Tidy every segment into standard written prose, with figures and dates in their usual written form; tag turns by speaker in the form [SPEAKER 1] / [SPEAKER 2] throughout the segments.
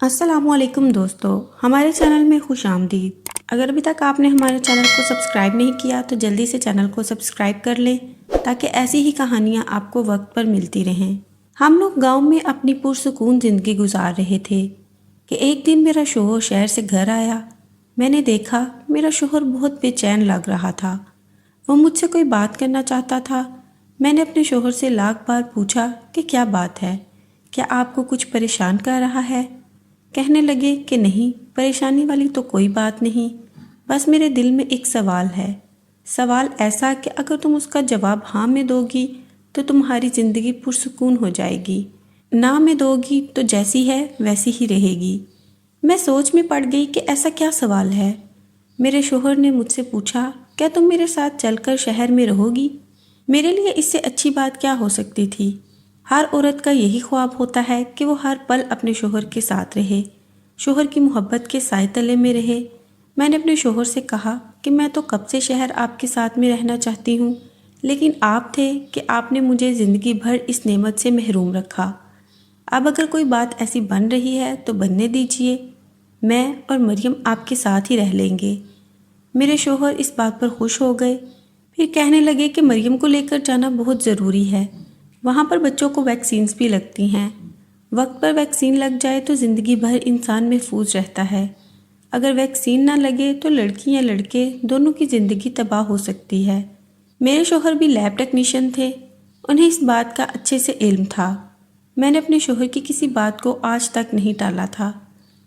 [SPEAKER 1] अस्सलामु अलैकुम दोस्तों, हमारे चैनल में खुश आमदीद। अगर अभी तक आपने हमारे चैनल को सब्सक्राइब नहीं किया तो जल्दी से चैनल को सब्सक्राइब कर लें ताकि ऐसी ही कहानियाँ आपको वक्त पर मिलती रहें। हम लोग गांव में अपनी पुरसुकून ज़िंदगी गुजार रहे थे कि एक दिन मेरा शोहर शहर से घर आया। मैंने देखा मेरा शोहर बहुत बेचैन लग रहा था। वो मुझसे कोई बात करना चाहता था। मैंने अपने शोहर से लाख बार पूछा कि क्या बात है, क्या आपको कुछ परेशान कर रहा है। कहने लगे कि नहीं, परेशानी वाली तो कोई बात नहीं, बस मेरे दिल में एक सवाल है। सवाल ऐसा कि अगर तुम उसका जवाब हाँ में दोगी तो तुम्हारी ज़िंदगी पुरसुकून हो जाएगी, ना में दोगी तो जैसी है वैसी ही रहेगी। मैं सोच में पड़ गई कि ऐसा क्या सवाल है। मेरे शोहर ने मुझसे पूछा, क्या तुम मेरे साथ चलकर शहर में रहोगी। मेरे लिए इससे अच्छी बात क्या हो सकती थी। हर औरत का यही ख्वाब होता है कि वो हर पल अपने शोहर के साथ रहे, शोहर की मोहब्बत के साए तले में रहे। मैंने अपने शोहर से कहा कि मैं तो कब से शहर आपके साथ में रहना चाहती हूँ, लेकिन आप थे कि आपने मुझे ज़िंदगी भर इस नेमत से महरूम रखा। अब अगर कोई बात ऐसी बन रही है तो बनने दीजिए, मैं और मरियम आपके साथ ही रह लेंगे। मेरे शोहर इस बात पर खुश हो गए। फिर कहने लगे कि मरियम को लेकर जाना बहुत ज़रूरी है, वहाँ पर बच्चों को वैक्सीन्स भी लगती हैं। वक्त पर वैक्सीन लग जाए तो ज़िंदगी भर इंसान महफूज रहता है। अगर वैक्सीन ना लगे तो लड़की या लड़के दोनों की ज़िंदगी तबाह हो सकती है। मेरे शोहर भी लैब टेक्नीशियन थे, उन्हें इस बात का अच्छे से इल्म था। मैंने अपने शोहर की किसी बात को आज तक नहीं टाला था।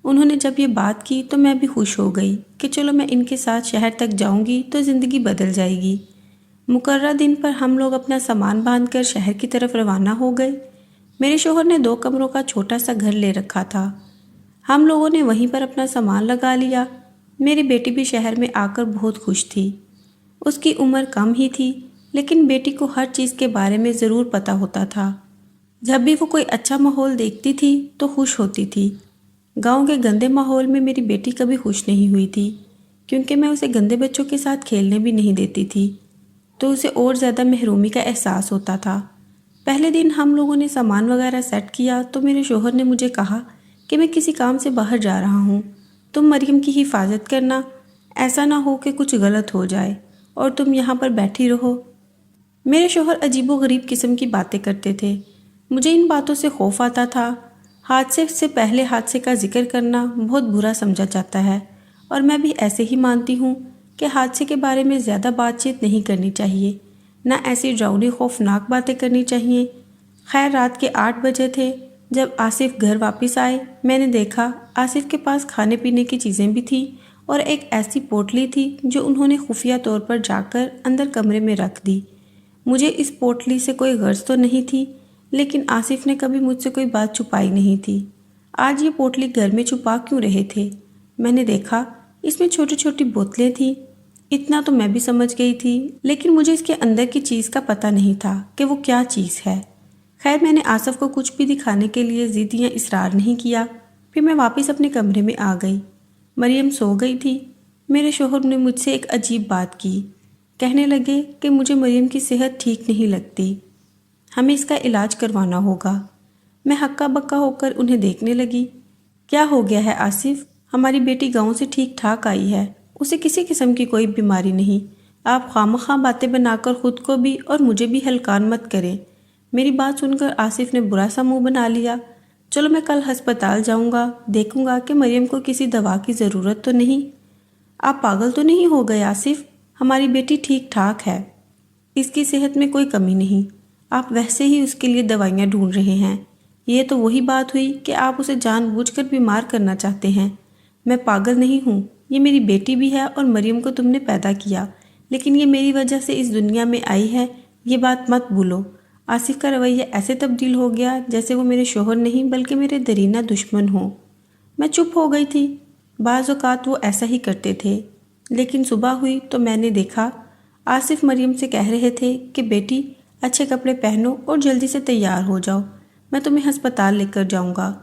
[SPEAKER 1] उन्होंने जब ये बात की तो मैं भी खुश हो गई कि चलो मैं इनके साथ शहर तक जाऊंगी तो ज़िंदगी बदल जाएगी। मुकर्रर दिन पर हम लोग अपना सामान बांधकर शहर की तरफ रवाना हो गए। मेरे शोहर ने 2 कमरों का छोटा सा घर ले रखा था। हम लोगों ने वहीं पर अपना सामान लगा लिया। मेरी बेटी भी शहर में आकर बहुत खुश थी। उसकी उम्र कम ही थी, लेकिन बेटी को हर चीज़ के बारे में ज़रूर पता होता था। जब भी वो कोई अच्छा माहौल देखती थी तो खुश होती थी। गांव के गंदे माहौल में मेरी बेटी कभी खुश नहीं हुई थी, क्योंकि मैं उसे गंदे बच्चों के साथ खेलने भी नहीं देती थी, तो उसे और ज़्यादा महरूमी का एहसास होता था। पहले दिन हम लोगों ने सामान वगैरह सेट किया तो मेरे शोहर ने मुझे कहा कि मैं किसी काम से बाहर जा रहा हूँ, तुम मरियम की हिफाजत करना, ऐसा ना हो कि कुछ गलत हो जाए और तुम यहाँ पर बैठी रहो। मेरे शोहर अजीबोगरीब किस्म की बातें करते थे। मुझे इन बातों से खौफ आता था। हादसे से पहले हादसे का जिक्र करना बहुत बुरा समझा जाता है, और मैं भी ऐसे ही मानती हूँ कि हादसे के बारे में ज़्यादा बातचीत नहीं करनी चाहिए, ना ऐसी डरावनी खौफनाक बातें करनी चाहिए। खैर, रात के 8 बजे थे जब आसिफ घर वापस आए। मैंने देखा आसिफ के पास खाने पीने की चीज़ें भी थी और एक ऐसी पोटली थी जो उन्होंने खुफिया तौर पर जाकर अंदर कमरे में रख दी। मुझे इस पोटली से कोई गर्ज तो नहीं थी, लेकिन आसिफ ने कभी मुझसे कोई बात छुपाई नहीं थी। आज ये पोटली घर में छुपा क्यों रहे थे। मैंने देखा इसमें छोटी छोटी बोतलें थीं। इतना तो मैं भी समझ गई थी, लेकिन मुझे इसके अंदर की चीज़ का पता नहीं था कि वो क्या चीज़ है। खैर, मैंने आसिफ को कुछ भी दिखाने के लिए ज़िद या इसरार नहीं किया। फिर मैं वापस अपने कमरे में आ गई। मरियम सो गई थी। मेरे शोहर ने मुझसे एक अजीब बात की। कहने लगे कि मुझे मरियम की सेहत ठीक नहीं लगती, हमें इसका इलाज करवाना होगा। मैं हक्का बक्का होकर उन्हें देखने लगी। क्या हो गया है आसिफ, हमारी बेटी गांव से ठीक ठाक आई है, उसे किसी किस्म की कोई बीमारी नहीं। आप खामखा बातें बनाकर खुद को भी और मुझे भी हलकान मत करें। मेरी बात सुनकर आसिफ ने बुरा सा मुंह बना लिया। चलो मैं कल अस्पताल जाऊंगा, देखूंगा कि मरियम को किसी दवा की ज़रूरत तो नहीं। आप पागल तो नहीं हो गए आसिफ, हमारी बेटी ठीक ठाक है, इसकी सेहत में कोई कमी नहीं। आप वैसे ही उसके लिए दवाइयाँ ढूंढ रहे हैं। ये तो वही बात हुई कि आप उसे जानबूझकर बीमार करना चाहते हैं। मैं पागल नहीं हूँ, ये मेरी बेटी भी है और मरियम को तुमने पैदा किया, लेकिन ये मेरी वजह से इस दुनिया में आई है, ये बात मत भूलो। आसिफ का रवैया ऐसे तब्दील हो गया जैसे वो मेरे शोहर नहीं बल्कि मेरे दरीना दुश्मन हो। मैं चुप हो गई थी। बाज़ औक़ात वो ऐसा ही करते थे, लेकिन सुबह हुई तो मैंने देखा आसिफ मरियम से कह रहे थे कि बेटी, अच्छे कपड़े पहनो और जल्दी से तैयार हो जाओ, मैं तुम्हें अस्पताल लेकर जाऊंगा।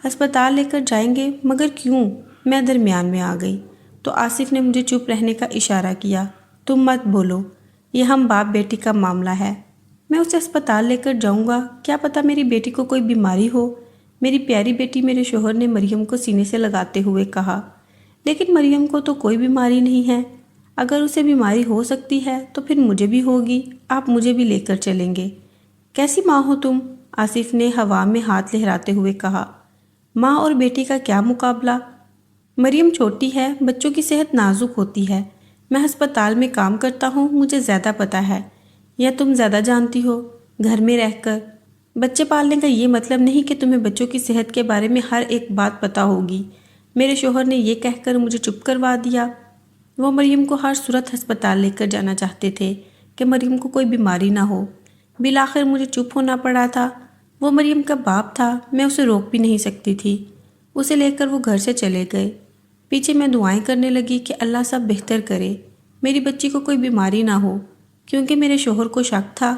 [SPEAKER 1] अस्पताल लेकर जाएंगे, मगर क्यों? मैं दरमियान में आ गई तो आसिफ ने मुझे चुप रहने का इशारा किया। तुम मत बोलो, ये हम बाप बेटी का मामला है। मैं उसे अस्पताल लेकर जाऊंगा, क्या पता मेरी बेटी को कोई बीमारी हो। मेरी प्यारी बेटी, मेरे शोहर ने मरियम को सीने से लगाते हुए कहा। लेकिन मरियम को तो कोई बीमारी नहीं है। अगर उसे बीमारी हो सकती है तो फिर मुझे भी होगी। आप मुझे भी लेकर चलेंगे। कैसी माँ हो तुम? आसिफ ने हवा में हाथ लहराते हुए कहा। माँ और बेटी का क्या मुकाबला। मरियम छोटी है, बच्चों की सेहत नाजुक होती है। मैं अस्पताल में काम करता हूँ, मुझे ज़्यादा पता है। या तुम ज़्यादा जानती हो। घर में रहकर बच्चे पालने का ये मतलब नहीं कि तुम्हें बच्चों की सेहत के बारे में हर एक बात पता होगी। मेरे शोहर ने यह कहकर मुझे चुप करवा दिया। वो मरियम को हर सूरत अस्पताल लेकर जाना चाहते थे कि मरियम को कोई बीमारी ना हो। बिलाखिर मुझे चुप होना पड़ा था। वो मरियम का बाप था, मैं उसे रोक भी नहीं सकती थी। उसे लेकर वो घर से चले गए। पीछे मैं दुआएं करने लगी कि अल्लाह सब बेहतर करे, मेरी बच्ची को कोई बीमारी ना हो, क्योंकि मेरे शोहर को शक था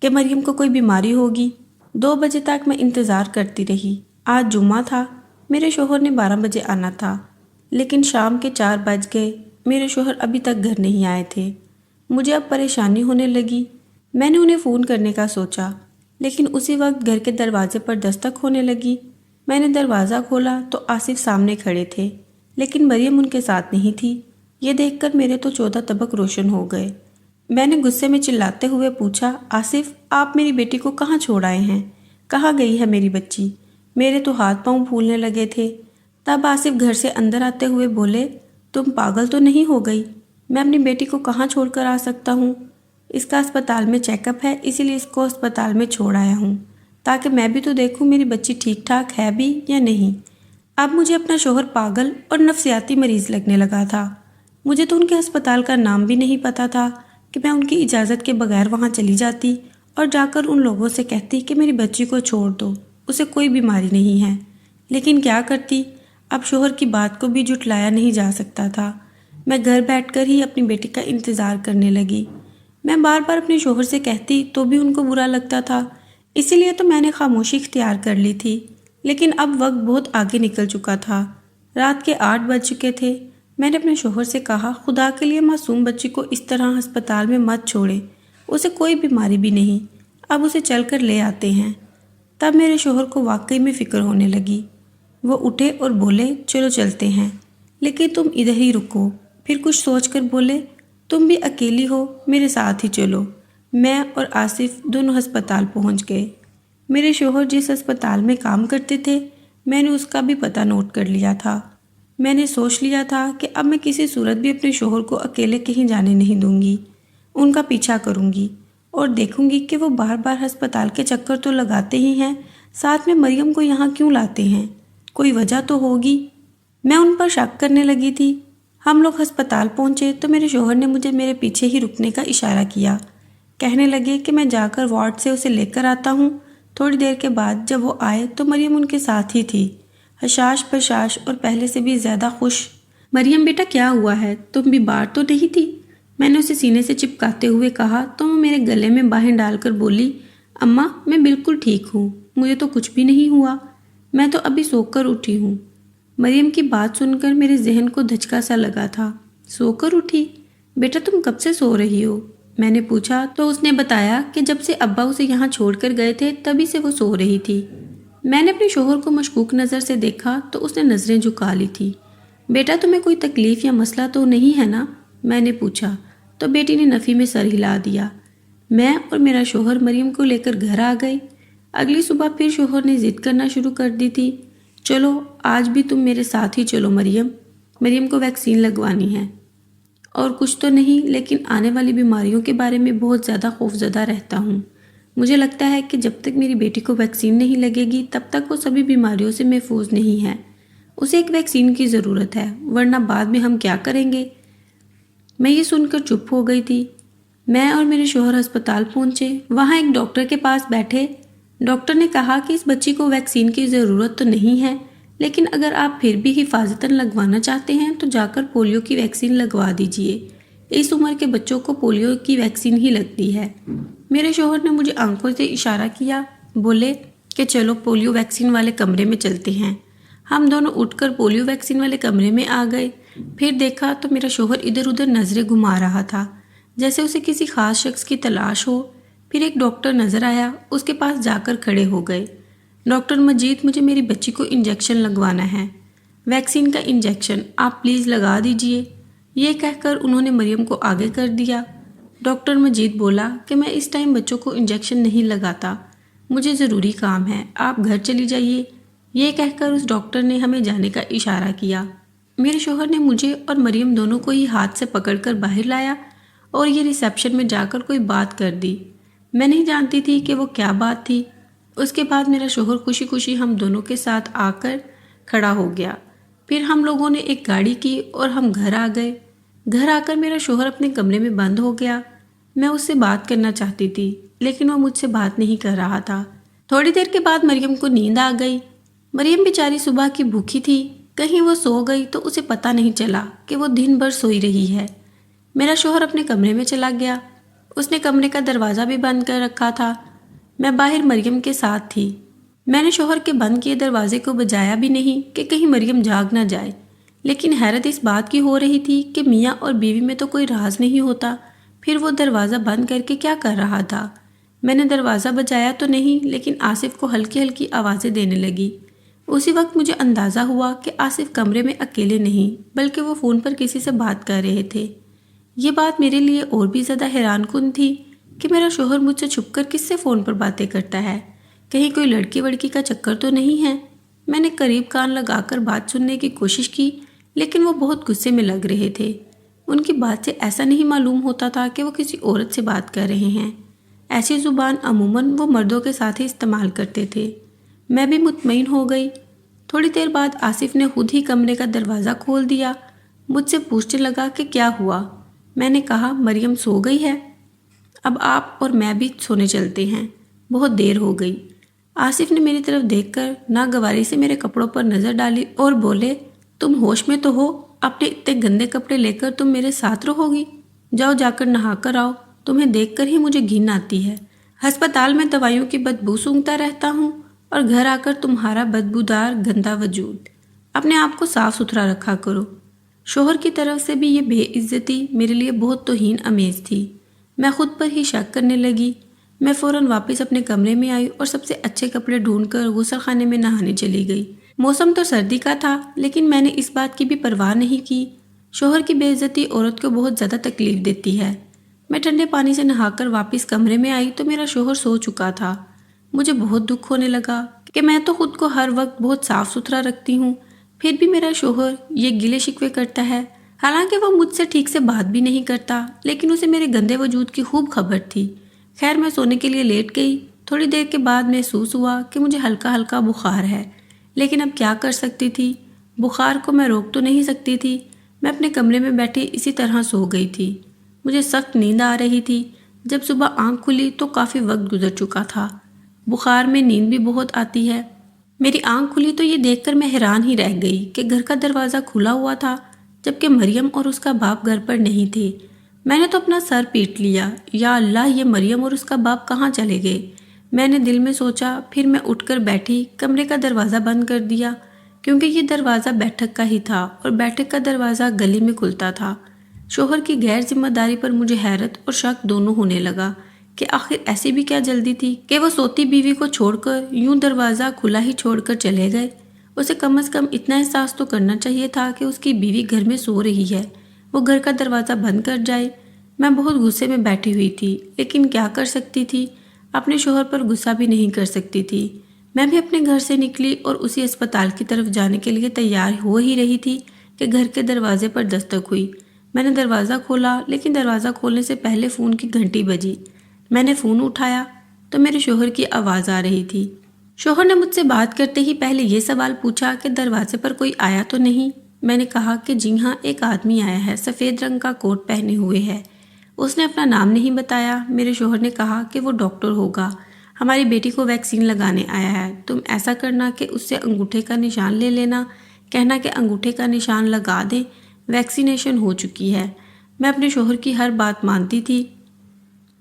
[SPEAKER 1] कि मरियम को कोई बीमारी होगी। 2 बजे तक मैं इंतज़ार करती रही। आज जुम्मा था, मेरे शोहर ने 12 बजे आना था, लेकिन शाम के 4 बज गए। मेरे शोहर अभी तक घर नहीं आए थे। मुझे अब परेशानी होने लगी। मैंने उन्हें फ़ोन करने का सोचा, लेकिन उसी वक्त घर के दरवाजे पर दस्तक होने लगी। मैंने दरवाज़ा खोला तो आसिफ सामने खड़े थे, लेकिन मरियम उनके साथ नहीं थी। ये देखकर मेरे तो 14 तबक रोशन हो गए। मैंने गुस्से में चिल्लाते हुए पूछा, आसिफ, आप मेरी बेटी को कहाँ छोड़ आए हैं? कहाँ गई है मेरी बच्ची? मेरे तो हाथ पांव फूलने लगे थे। तब आसिफ घर से अंदर आते हुए बोले, तुम पागल तो नहीं हो गई? मैं अपनी बेटी को कहाँ छोड़कर आ सकता हूँ? इसका अस्पताल में चेकअप है, इसीलिए इसको अस्पताल में छोड़ आया हूँ, ताकि मैं भी तो देखूँ मेरी बच्ची ठीक ठाक है भी या नहीं। अब मुझे अपना शोहर पागल और नफसियाती मरीज़ लगने लगा था। मुझे तो उनके अस्पताल का नाम भी नहीं पता था कि मैं उनकी इजाज़त के बगैर वहाँ चली जाती और जाकर उन लोगों से कहती कि मेरी बच्ची को छोड़ दो, उसे कोई बीमारी नहीं है। लेकिन क्या करती, अब शोहर की बात को भी जुटलाया नहीं जा सकता था। मैं घर बैठकर ही अपनी बेटी का इंतज़ार करने लगी। मैं बार बार अपने शोहर से कहती तो भी उनको बुरा लगता था, इसीलिए तो मैंने खामोशी इख्तियार कर ली थी। लेकिन अब वक्त बहुत आगे निकल चुका था। रात के 8 बज चुके थे। मैंने अपने शोहर से कहा, खुदा के लिए मासूम बच्ची को इस तरह अस्पताल में मत छोड़े, उसे कोई बीमारी भी नहीं, अब उसे चल कर ले आते हैं। तब मेरे शोहर को वाकई में फ़िक्र होने लगी। वो उठे और बोले, चलो चलते हैं, लेकिन तुम इधर ही रुको। फिर कुछ सोचकर बोले, तुम भी अकेली हो, मेरे साथ ही चलो। मैं और आसिफ दोनों अस्पताल पहुंच गए। मेरे शोहर जिस अस्पताल में काम करते थे, मैंने उसका भी पता नोट कर लिया था। मैंने सोच लिया था कि अब मैं किसी सूरत भी अपने शोहर को अकेले कहीं जाने नहीं दूंगी। उनका पीछा करूंगी और देखूंगी कि वो बार बार अस्पताल के चक्कर तो लगाते ही हैं, साथ में मरियम को यहाँ क्यों लाते हैं? कोई वजह तो होगी। मैं उन पर शक करने लगी थी। हम लोग अस्पताल पहुँचे तो मेरे शोहर ने मुझे मेरे पीछे ही रुकने का इशारा किया। कहने लगे कि मैं जाकर वार्ड से उसे लेकर आता हूँ। थोड़ी देर के बाद जब वो आए तो मरियम उनके साथ ही थी, हशाश बशाश और पहले से भी ज़्यादा खुश। मरियम बेटा, क्या हुआ है? तुम बीमार तो नहीं थी? मैंने उसे सीने से चिपकाते हुए कहा तो वो मेरे गले में बाहें डालकर बोली, अम्मा, मैं बिल्कुल ठीक हूँ, मुझे तो कुछ भी नहीं हुआ, मैं तो अभी सोकर उठी हूँ। मरियम की बात सुनकर मेरे जहन को धचका सा लगा था। सोकर उठी? बेटा, तुम कब से सो रही हो? मैंने पूछा तो उसने बताया कि जब से अब्बा उसे यहाँ छोड़कर गए थे तभी से वो सो रही थी। मैंने अपने शोहर को मशकूक नज़र से देखा तो उसने नज़रें झुका ली थी। बेटा, तुम्हें कोई तकलीफ़ या मसला तो नहीं है ना? मैंने पूछा तो बेटी ने नफ़ी में सर हिला दिया। मैं और मेरा शोहर मरियम को लेकर घर आ गए। अगली सुबह फिर शोहर ने ज़िद करना शुरू कर दी थी, चलो आज भी तुम मेरे साथ ही चलो मरियम को वैक्सीन लगवानी है। और कुछ तो नहीं, लेकिन आने वाली बीमारियों के बारे में बहुत ज़्यादा खौफज़दा रहता हूँ। मुझे लगता है कि जब तक मेरी बेटी को वैक्सीन नहीं लगेगी तब तक वो सभी बीमारियों से महफूज नहीं है। उसे एक वैक्सीन की ज़रूरत है, वरना बाद में हम क्या करेंगे? मैं ये सुनकर चुप हो गई थी। मैं और मेरे शोहर अस्पताल पहुँचे। वहाँ एक डॉक्टर के पास बैठे। डॉक्टर ने कहा कि इस बच्ची को वैक्सीन की ज़रूरत तो नहीं है, लेकिन अगर आप फिर भी हिफाजतन लगवाना चाहते हैं तो जाकर पोलियो की वैक्सीन लगवा दीजिए। इस उम्र के बच्चों को पोलियो की वैक्सीन ही लगती है। मेरे शोहर ने मुझे आंखों से इशारा किया, बोले कि चलो पोलियो वैक्सीन वाले कमरे में चलते हैं। हम दोनों उठकर पोलियो वैक्सीन वाले कमरे में आ गए। फिर देखा तो मेरा शोहर इधर उधर नज़रें घुमा रहा था, जैसे उसे किसी खास शख्स की तलाश हो। फिर एक डॉक्टर नज़र आया, उसके पास जाकर खड़े हो गए। डॉक्टर मजीद, मुझे मेरी बच्ची को इंजेक्शन लगवाना है, वैक्सीन का इंजेक्शन, आप प्लीज़ लगा दीजिए। ये कहकर उन्होंने मरियम को आगे कर दिया। डॉक्टर मजीद बोला कि मैं इस टाइम बच्चों को इंजेक्शन नहीं लगाता, मुझे ज़रूरी काम है, आप घर चली जाइए। ये कहकर उस डॉक्टर ने हमें जाने का इशारा किया। मेरे शोहर ने मुझे और मरियम दोनों को ही हाथ से पकड़कर बाहर लाया और ये रिसेप्शन में जाकर कोई बात कर दी। मैं नहीं जानती थी कि वो क्या बात थी। उसके बाद मेरा शोहर खुशी खुशी हम दोनों के साथ आकर खड़ा हो गया। फिर हम लोगों ने एक गाड़ी की और हम घर आ गए। घर आकर मेरा शोहर अपने कमरे में बंद हो गया। मैं उससे बात करना चाहती थी लेकिन वो मुझसे बात नहीं कर रहा था। थोड़ी देर के बाद मरियम को नींद आ गई। मरियम बेचारी सुबह की भूखी थी, कहीं वो सो गई तो उसे पता नहीं चला कि वो दिन भर सोई रही है। मेरा शोहर अपने कमरे में चला गया। उसने कमरे का दरवाज़ा भी बंद कर रखा था। मैं बाहर मरियम के साथ थी। मैंने शोहर के बंद किए दरवाजे को बजाया भी नहीं कि कहीं मरियम जाग ना जाए, लेकिन हैरत इस बात की हो रही थी कि मियाँ और बीवी में तो कोई राज नहीं होता, फिर वो दरवाज़ा बंद करके क्या कर रहा था। मैंने दरवाज़ा बजाया तो नहीं, लेकिन आसिफ को हल्की हल्की आवाज़ें देने लगी। उसी वक्त मुझे अंदाज़ा हुआ कि आसिफ कमरे में अकेले नहीं बल्कि वो फ़ोन पर किसी से बात कर रहे थे। ये बात मेरे लिए और भी ज़्यादा हैरानकुन थी कि मेरा शोहर मुझसे छुपकर किससे फ़ोन पर बातें करता है, कहीं कोई लड़की वड़की का चक्कर तो नहीं है। मैंने करीब कान लगाकर बात सुनने की कोशिश की, लेकिन वो बहुत गुस्से में लग रहे थे। उनकी बात से ऐसा नहीं मालूम होता था कि वो किसी औरत से बात कर रहे हैं। ऐसी ज़ुबान अमूमन वो मर्दों के साथ ही इस्तेमाल करते थे। मैं भी मुतमईन हो गई। थोड़ी देर बाद आसिफ ने खुद ही कमरे का दरवाज़ा खोल दिया। मुझसे पूछने लगा कि क्या हुआ। मैंने कहा मरियम सो गई है, अब आप और मैं भी सोने चलते हैं, बहुत देर हो गई। आसिफ ने मेरी तरफ देखकर नागवारी से मेरे कपड़ों पर नज़र डाली और बोले, तुम होश में तो हो? अपने इतने गंदे कपड़े लेकर तुम मेरे साथ रहोगी? जाओ जाकर नहा कर आओ, तुम्हें देखकर ही मुझे घिन आती है। अस्पताल में दवाइयों की बदबू सूंघता रहता हूँ और घर आकर तुम्हारा बदबूदार गंदा वजूद। अपने आप को साफ सुथरा रखा करो। शोहर की तरफ से भी ये बेइज्जती मेरे लिए बहुत तौहीन अमेज थी। मैं खुद पर ही शक करने लगी। मैं फ़ौरन वापस अपने कमरे में आई और सबसे अच्छे कपड़े ढूंढकर गुस्ल खाने में नहाने चली गई। मौसम तो सर्दी का था, लेकिन मैंने इस बात की भी परवाह नहीं की। शोहर की बेइज्जती औरत को बहुत ज़्यादा तकलीफ देती है। मैं ठंडे पानी से नहाकर वापस कमरे में आई तो मेरा शोहर सो चुका था। मुझे बहुत दुख होने लगा कि मैं तो खुद को हर वक्त बहुत साफ सुथरा रखती हूँ, फिर भी मेरा शोहर ये गिले शिकवे करता है। हालांकि वो मुझसे ठीक से बात भी नहीं करता, लेकिन उसे मेरे गंदे वजूद की खूब खबर थी। खैर मैं सोने के लिए लेट गई। थोड़ी देर के बाद महसूस हुआ कि मुझे हल्का हल्का बुखार है, लेकिन अब क्या कर सकती थी। बुखार को मैं रोक तो नहीं सकती थी। मैं अपने कमरे में बैठी इसी तरह सो गई थी। मुझे सख्त नींद आ रही थी। जब सुबह आंख खुली तो काफ़ी वक्त गुजर चुका था। बुखार में नींद भी बहुत आती है। मेरी आंख खुली तो ये देखकर मैं हैरान ही रह गई कि घर का दरवाज़ा खुला हुआ था, जबकि मरियम और उसका बाप घर पर नहीं थे। मैंने तो अपना सर पीट लिया, या अल्लाह, ये मरियम और उसका बाप कहाँ चले गए। मैंने दिल में सोचा। फिर मैं उठकर बैठी, कमरे का दरवाज़ा बंद कर दिया, क्योंकि ये दरवाज़ा बैठक का ही था और बैठक का दरवाज़ा गली में खुलता था। शोहर की गैर जिम्मेदारी पर मुझे हैरत और शक दोनों होने लगा कि आखिर ऐसी भी क्या जल्दी थी कि वो सोती बीवी को छोड़कर यूं दरवाज़ा खुला ही छोड़कर चले गए। उसे कम से कम इतना एहसास तो करना चाहिए था कि उसकी बीवी घर में सो रही है, वो घर का दरवाज़ा बंद कर जाए। मैं बहुत गुस्से में बैठी हुई थी, लेकिन क्या कर सकती थी। अपने शोहर पर गुस्सा भी नहीं कर सकती थी। मैं भी अपने घर से निकली और उसी अस्पताल की तरफ जाने के लिए तैयार हो ही रही थी कि घर के दरवाजे पर दस्तक हुई। मैंने दरवाज़ा खोला, लेकिन दरवाज़ा खोलने से पहले फ़ोन की घंटी बजी। मैंने फ़ोन उठाया तो मेरे शोहर की आवाज़ आ रही थी। शोहर ने मुझसे बात करते ही पहले ये सवाल पूछा कि दरवाजे पर कोई आया तो नहीं। मैंने कहा कि जी हाँ, एक आदमी आया है, सफ़ेद रंग का कोट पहने हुए है। उसने अपना नाम नहीं बताया। मेरे शोहर ने कहा कि वो डॉक्टर होगा, हमारी बेटी को वैक्सीन लगाने आया है। तुम ऐसा करना कि उससे अंगूठे का निशान ले लेना, कहना कि अंगूठे का निशान लगा दे, वैक्सीनेशन हो चुकी है। मैं अपने शोहर की हर बात मानती थी।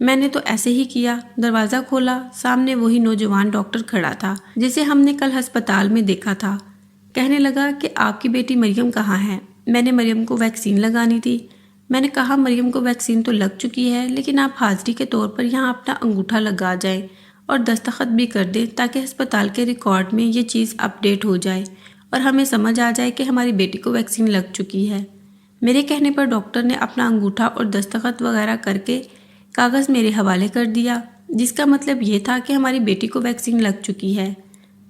[SPEAKER 1] मैंने तो ऐसे ही किया। दरवाज़ा खोला, सामने वही नौजवान डॉक्टर खड़ा था जिसे हमने कल अस्पताल में देखा था। कहने लगा कि आपकी बेटी मरियम कहाँ है। मैंने मरियम को वैक्सीन लगानी थी। मैंने कहा मरियम को वैक्सीन तो लग चुकी है, लेकिन आप हाजिरी के तौर पर यहाँ अपना अंगूठा लगा जाएं اور دستخط بھی کر دیں تاکہ ہسپتال کے ریکارڈ میں یہ چیز اپڈیٹ ہو جائے اور ہمیں سمجھ آ جائے کہ ہماری بیٹی کو ویکسین لگ چکی ہے۔ میرے کہنے پر ڈاکٹر نے اپنا انگوٹھا اور دستخط وغیرہ کر کے کاغذ میرے حوالے کر دیا، جس کا مطلب یہ تھا کہ ہماری بیٹی کو ویکسین لگ چکی ہے۔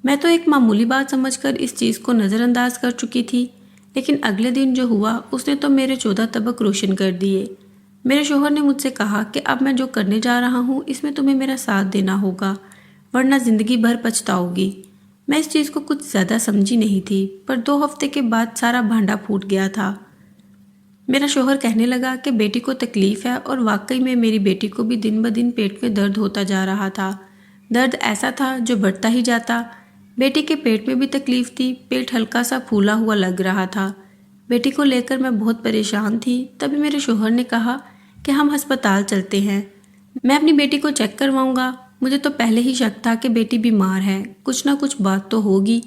[SPEAKER 1] میں تو ایک معمولی بات سمجھ کر اس چیز کو نظر انداز کر چکی تھی، لیکن اگلے دن جو ہوا اس نے تو میرے 14 طبق روشن کر دیے۔ میرے شوہر نے مجھ سے کہا کہ اب میں جو کرنے جا رہا ہوں اس میں تمہیں میرا ساتھ دینا ہوگا، ورنہ زندگی بھر پچھتاؤ گی۔ میں اس چیز کو کچھ زیادہ سمجھی نہیں تھی، پر 2 ہفتے کے بعد سارا بھانڈا پھوٹ گیا تھا۔ میرا شوہر کہنے لگا کہ بیٹی کو تکلیف ہے، اور واقعی میں میری بیٹی کو بھی دن بدن پیٹ میں درد ہوتا جا رہا تھا۔ درد ایسا تھا جو بڑھتا ہی جاتا۔ بیٹی کے پیٹ میں بھی تکلیف تھی، پیٹ ہلکا سا پھولا ہوا لگ رہا تھا۔ بیٹی کو لے کر میں بہت پریشان تھی۔ تبھی میرے شوہر نے کہا کہ ہم ہسپتال چلتے ہیں، میں اپنی بیٹی کو چیک کرواؤں گا۔ مجھے تو پہلے ہی شک تھا کہ بیٹی بیمار ہے، کچھ نہ کچھ بات تو ہوگی۔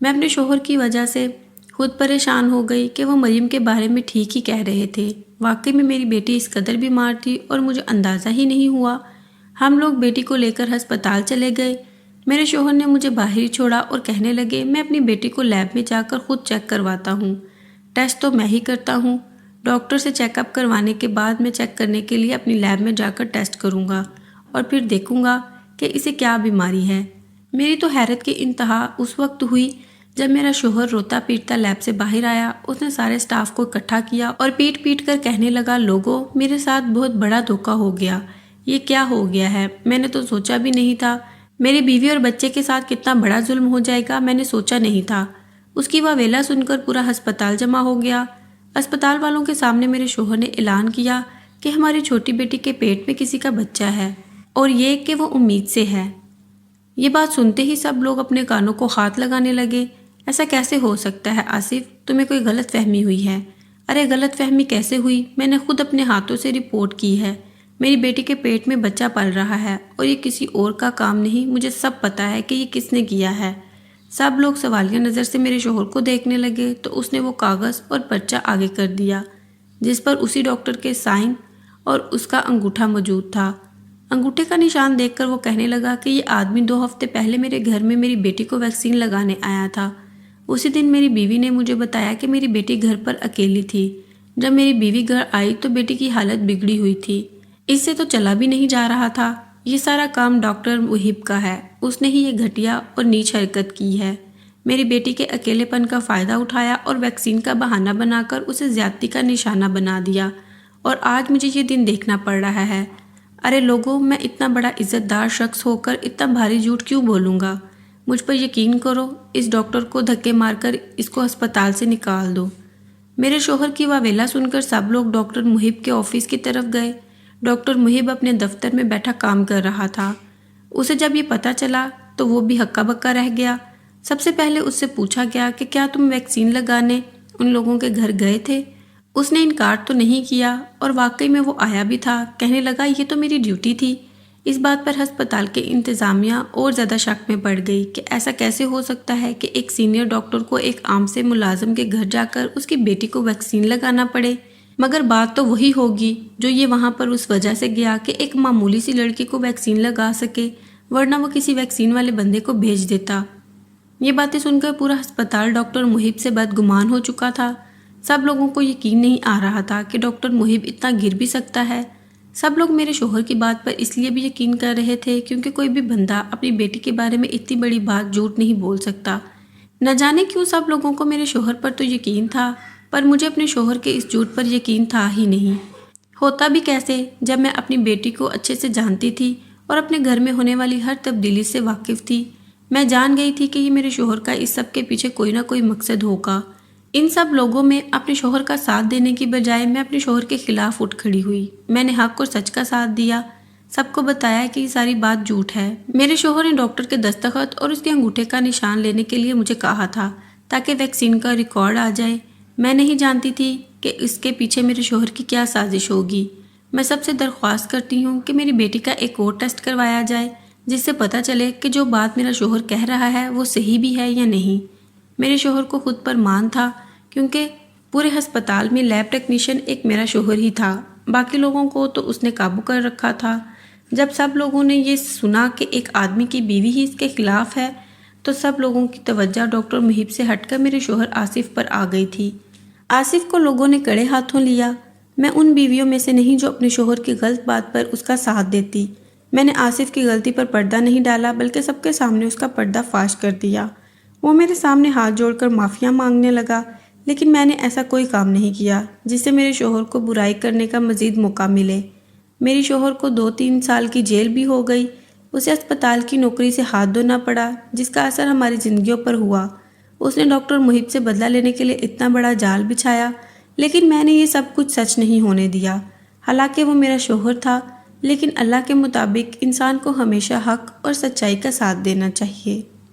[SPEAKER 1] میں اپنے شوہر کی وجہ سے خود پریشان ہو گئی کہ وہ مریم کے بارے میں ٹھیک ہی کہہ رہے تھے۔ واقعی میں میری بیٹی اس قدر بیمار تھی اور مجھے اندازہ ہی نہیں ہوا۔ ہم لوگ بیٹی کو لے کر ہسپتال چلے گئے۔ میرے شوہر نے مجھے باہر ہی چھوڑا اور کہنے لگے میں اپنی بیٹی کو لیب میں جا کر خود چیک کرواتا ہوں، ٹیسٹ تو میں ہی کرتا ہوں۔ ڈاکٹر سے چیک اپ کروانے کے بعد میں چیک کرنے کے لیے اپنی لیب میں جا کر ٹیسٹ کروں گا اور پھر دیکھوں گا کہ اسے کیا بیماری ہے۔ میری تو حیرت کی انتہا اس وقت ہوئی جب میرا شوہر روتا پیٹتا لیب سے باہر آیا۔ اس نے سارے سٹاف کو اکٹھا کیا اور پیٹ پیٹ کر کہنے لگا، لوگوں، میرے ساتھ بہت بڑا دھوکہ ہو گیا۔ یہ کیا ہو گیا ہے؟ میں نے تو سوچا بھی نہیں تھا۔ میری بیوی اور بچے کے ساتھ کتنا بڑا ظلم ہو جائے گا، میں نے سوچا نہیں تھا۔ اس کی واویلا سن کر پورا ہسپتال جمع ہو گیا۔ اسپتال والوں کے سامنے میرے شوہر نے اعلان کیا کہ ہماری چھوٹی بیٹی کے پیٹ میں کسی کا بچہ ہے، اور یہ کہ وہ امید سے ہے۔ یہ بات سنتے ہی سب لوگ اپنے کانوں کو ہاتھ لگانے لگے۔ ایسا کیسے ہو سکتا ہے آصف؟ تمہیں کوئی غلط فہمی ہوئی ہے۔ ارے غلط فہمی کیسے ہوئی؟ میں نے خود اپنے ہاتھوں سے رپورٹ کی ہے۔ میری بیٹی کے پیٹ میں بچہ پل رہا ہے، اور یہ کسی اور کا کام نہیں۔ مجھے سب پتا ہے کہ یہ کس نے کیا ہے۔ سب لوگ سوالیہ نظر سے میرے شوہر کو دیکھنے لگے تو اس نے وہ کاغذ اور پرچہ آگے کر دیا جس پر اسی ڈاکٹر کے سائن اور اس کا انگوٹھا موجود تھا۔ انگوٹھے کا نشان دیکھ کر وہ کہنے لگا کہ یہ آدمی 2 ہفتے پہلے میرے گھر میں میری بیٹی کو ویکسین لگانے آیا تھا۔ اسی دن میری بیوی نے مجھے بتایا کہ میری بیٹی گھر پر اکیلی تھی۔ جب میری بیوی گھر آئی تو بیٹی کی حالت بگڑی ہوئی تھی، اس سے تو چلا بھی نہیں جا رہا تھا۔ یہ سارا کام ڈاکٹر محب کا ہے، اس نے ہی یہ گھٹیا اور نیچ حرکت کی ہے۔ میری بیٹی کے اکیلے پن کا فائدہ اٹھایا اور ویکسین کا بہانہ بنا کر اسے زیادتی کا نشانہ بنا دیا، اور آج مجھے یہ دن دیکھنا پڑ رہا ہے۔ ارے لوگوں، میں اتنا بڑا عزت دار شخص ہو کر اتنا بھاری جھوٹ کیوں بولوں گا؟ مجھ پر یقین کرو، اس ڈاکٹر کو دھکے مار کر اس کو ہسپتال سے نکال دو۔ میرے شوہر کی واویلا سن کر سب لوگ ڈاکٹر محب کے آفس کی طرف گئے۔ ڈاکٹر محب اپنے دفتر میں بیٹھا کام کر رہا تھا۔ اسے جب یہ پتہ چلا تو وہ بھی ہکا بکا رہ گیا۔ سب سے پہلے اس سے پوچھا گیا کہ کیا تم ویکسین لگانے ان لوگوں کے گھر گئے تھے؟ اس نے انکار تو نہیں کیا، اور واقعی میں وہ آیا بھی تھا۔ کہنے لگا یہ تو میری ڈیوٹی تھی۔ اس بات پر ہسپتال کے انتظامیہ اور زیادہ شک میں پڑ گئی کہ ایسا کیسے ہو سکتا ہے کہ ایک سینئر ڈاکٹر کو ایک عام سے ملازم کے گھر جا کر اس کی بیٹی کو ویکسین لگانا پڑے۔ مگر بات تو وہی ہوگی جو یہ وہاں پر اس وجہ سے گیا کہ ایک معمولی سی لڑکی کو ویکسین لگا سکے، ورنہ وہ کسی ویکسین والے بندے کو بھیج دیتا۔ یہ باتیں سن کر پورا ہسپتال ڈاکٹر محب سے بدگمان ہو چکا تھا۔ سب لوگوں کو یقین نہیں آ رہا تھا کہ ڈاکٹر محب اتنا گر بھی سکتا ہے۔ سب لوگ میرے شوہر کی بات پر اس لیے بھی یقین کر رہے تھے کیونکہ کوئی بھی بندہ اپنی بیٹی کے بارے میں اتنی بڑی بات جھوٹ نہیں بول سکتا۔ نہ جانے کیوں سب لوگوں کو میرے شوہر پر تو یقین تھا، پر مجھے اپنے شوہر کے اس جھوٹ پر یقین تھا ہی نہیں۔ ہوتا بھی کیسے جب میں اپنی بیٹی کو اچھے سے جانتی تھی اور اپنے گھر میں ہونے والی ہر تبدیلی سے واقف تھی۔ میں جان گئی تھی کہ یہ میرے شوہر کا اس سب کے پیچھے کوئی نہ کوئی مقصد ہوگا۔ ان سب لوگوں میں اپنے شوہر کا ساتھ دینے کی بجائے میں اپنے شوہر کے خلاف اٹھ کھڑی ہوئی۔ میں نے حق اور سچ کا ساتھ دیا، سب کو بتایا کہ یہ ساری بات جھوٹ ہے۔ میرے شوہر نے ڈاکٹر کے دستخط اور اس کے انگوٹھے کا نشان لینے کے لیے مجھے کہا تھا تاکہ ویکسین کا ریکارڈ آ جائے۔ میں نہیں جانتی تھی کہ اس کے پیچھے میرے شوہر کی کیا سازش ہوگی۔ میں سب سے درخواست کرتی ہوں کہ میری بیٹی کا ایک اور ٹیسٹ کروایا جائے جس سے پتہ چلے کہ جو بات میرا شوہر کہہ رہا ہے وہ صحیح بھی ہے یا نہیں۔ میرے شوہر کو خود پر مان تھا کیونکہ پورے ہسپتال میں لیب ٹیکنیشین ایک میرا شوہر ہی تھا، باقی لوگوں کو تو اس نے قابو کر رکھا تھا۔ جب سب لوگوں نے یہ سنا کہ ایک آدمی کی بیوی ہی اس کے خلاف ہے تو سب لوگوں کی توجہ ڈاکٹر محب سے ہٹ کر میرے شوہر آصف پر آ گئی تھی۔ آصف کو لوگوں نے کڑے ہاتھوں لیا۔ میں ان بیویوں میں سے نہیں جو اپنے شوہر کی غلط بات پر اس کا ساتھ دیتی۔ میں نے آصف کی غلطی پر پردہ نہیں ڈالا بلکہ سب کے سامنے اس کا پردہ فاش کر دیا۔ وہ میرے سامنے ہاتھ جوڑ کر معافیاں مانگنے لگا، لیکن میں نے ایسا کوئی کام نہیں کیا جس سے میرے شوہر کو برائی کرنے کا مزید موقع ملے۔ میری شوہر کو 2-3 سال کی جیل بھی ہو گئی۔ اسے اسپتال کی نوکری سے ہاتھ دھونا پڑا جس کا اثر ہماری زندگیوں پر ہوا۔ اس نے ڈاکٹر محب سے بدلہ لینے کے لیے اتنا بڑا جال بچھایا، لیکن میں نے یہ سب کچھ سچ نہیں ہونے دیا۔ حالانکہ وہ میرا شوہر تھا، لیکن اللہ کے مطابق انسان کو ہمیشہ حق اور سچائی کا ساتھ دینا چاہیے۔